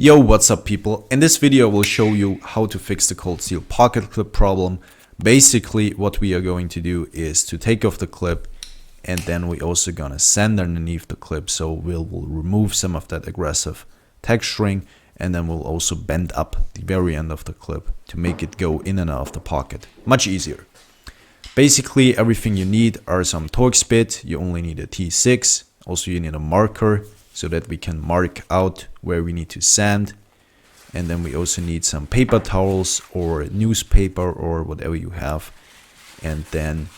Yo, what's up people? In this video I will show you how to fix the cold steel pocket clip problem. Basically what we are going to do is to take off the clip, and then we also gonna sand underneath the clip, so we'll remove some of that aggressive texturing, and then we'll also bend up the very end of the clip to make it go in and out of the pocket. Much easier. Basically everything you need are some Torx bit. You only need a T6. Also you need a marker so that we can mark out where we need to sand. And then we also need some paper towels or newspaper or whatever you have. And then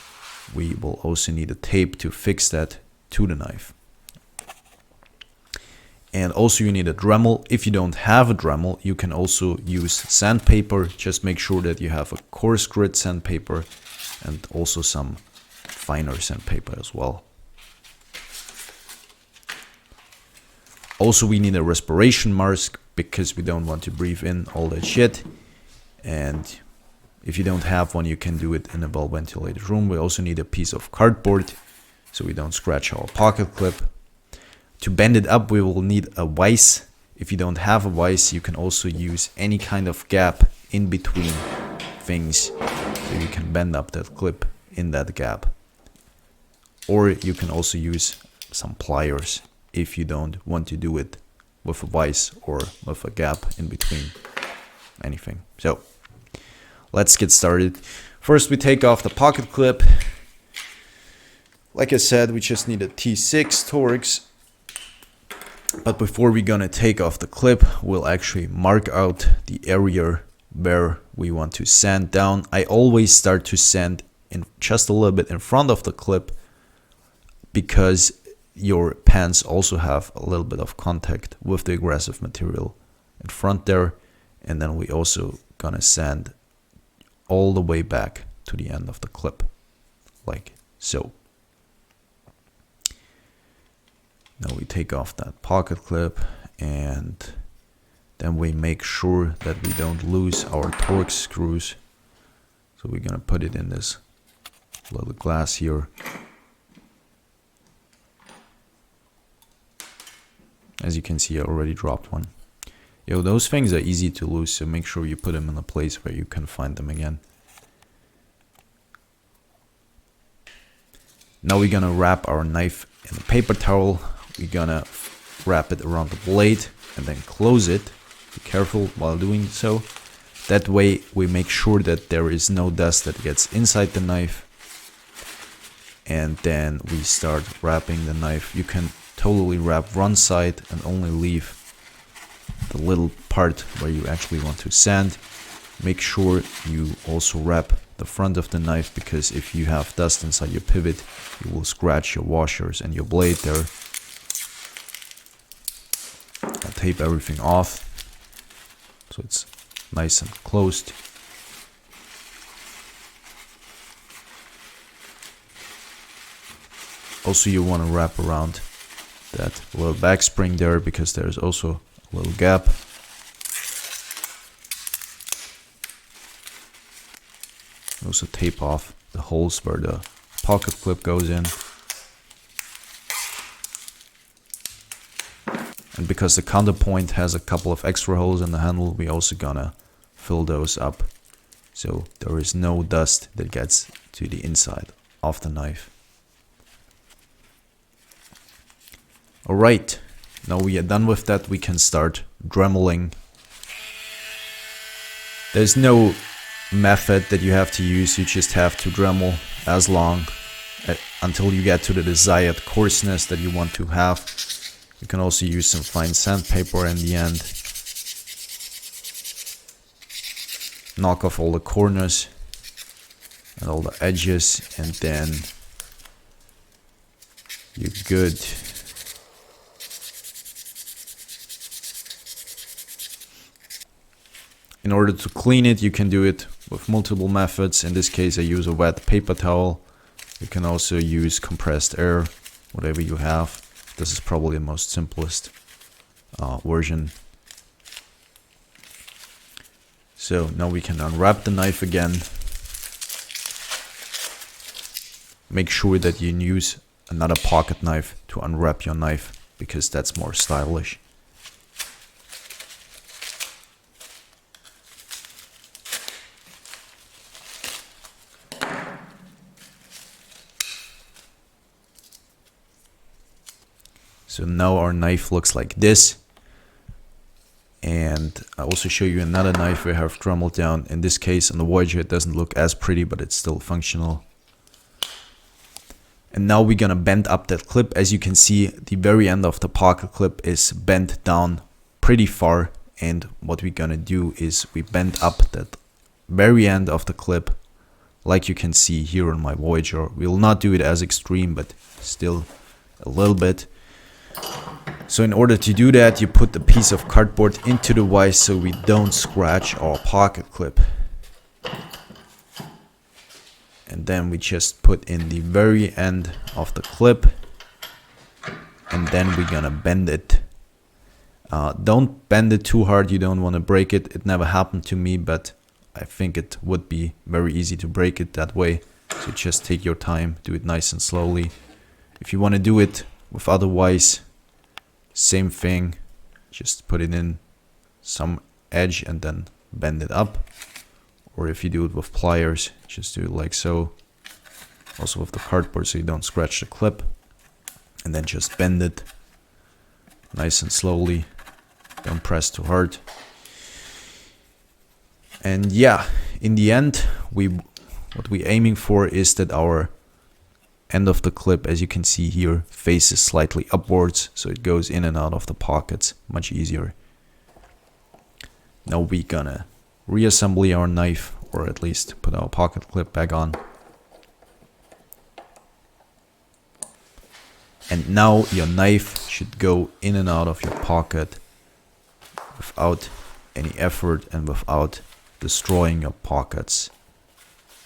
we will also need a tape to fix that to the knife. And also you need a Dremel. If you don't have a Dremel, you can also use sandpaper. Just make sure that you have a coarse grit sandpaper and also some finer sandpaper as well. Also, we need a respiration mask because we don't want to breathe in all that shit. And if you don't have one, you can do it in a well-ventilated room. We also need a piece of cardboard so we don't scratch our pocket clip. To bend it up, we will need a vise. If you don't have a vise, you can also use any kind of gap in between things so you can bend up that clip in that gap. Or you can also use some pliers if you don't want to do it with a vise or with a gap in between anything. So let's get started. First we take off the pocket clip. Like I said, we just need a T6 Torx. But before we're gonna take off the clip, we'll actually mark out the area where we want to sand down. I always start to sand in just a little bit in front of the clip because your pants also have a little bit of contact with the aggressive material in front there. And then we also gonna sand all the way back to the end of the clip, like so. Now we take off that pocket clip, and then we make sure that we don't lose our Torx screws. So we're gonna put it in this little glass here. As you can see, I already dropped one. Yo, those things are easy to lose, so make sure you put them in a place where you can find them again. Now we're gonna wrap our knife in a paper towel. We're gonna wrap it around the blade and then close it. Be careful while doing so. That way we make sure that there is no dust that gets inside the knife. And then we start wrapping the knife. You can totally wrap one side and only leave the little part where you actually want to sand. Make sure you also wrap the front of the knife, because if you have dust inside your pivot, you will scratch your washers and your blade there. I'll tape everything off so it's nice and closed. Also, you want to wrap around that little back spring there, because there's also a little gap. Also tape off the holes where the pocket clip goes in. And because the counterpoint has a couple of extra holes in the handle, we also gonna fill those up so there is no dust that gets to the inside of the knife. Alright, now we are done with that, we can start dremeling. There's no method that you have to use, you just have to dremel as long until you get to the desired coarseness that you want to have. You can also use some fine sandpaper in the end. Knock off all the corners and all the edges, and then you're good. In order to clean it, you can do it with multiple methods. In this case, I use a wet paper towel. You can also use compressed air, whatever you have. This is probably the most simplest version. So now we can unwrap the knife again. Make sure that you use another pocket knife to unwrap your knife, because that's more stylish. So now our knife looks like this. And I'll also show you another knife we have crumbled down. In this case, on the Voyager, it doesn't look as pretty, but it's still functional. And now we're gonna bend up that clip. As you can see, the very end of the pocket clip is bent down pretty far. And what we're gonna do is we bend up that very end of the clip, like you can see here on my Voyager. We'll not do it as extreme, but still a little bit. So in order to do that, you put a piece of cardboard into the vise so we don't scratch our pocket clip. And then we just put in the very end of the clip. And then we're gonna bend it. Don't bend it too hard, you don't want to break it. It never happened to me, but I think it would be very easy to break it that way. So just take your time, do it nice and slowly. If you want to do it with otherwise, same thing, just put it in some edge and then bend it up. Or if you do it with pliers, just do it like so. Also with the cardboard so you don't scratch the clip. And then just bend it nice and slowly. Don't press too hard. And yeah, in the end, what we're aiming for is that our end of the clip, as you can see here, faces slightly upwards, so it goes in and out of the pockets much easier. Now we're gonna reassemble our knife, or at least put our pocket clip back on. And now your knife should go in and out of your pocket without any effort and without destroying your pockets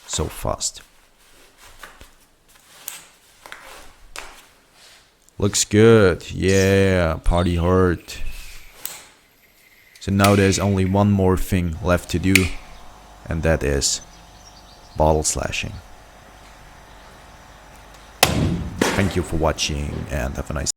so fast. Looks good. Yeah, party hard. So now there's only one more thing left to do, and that is bottle slashing. Thank you for watching and have a nice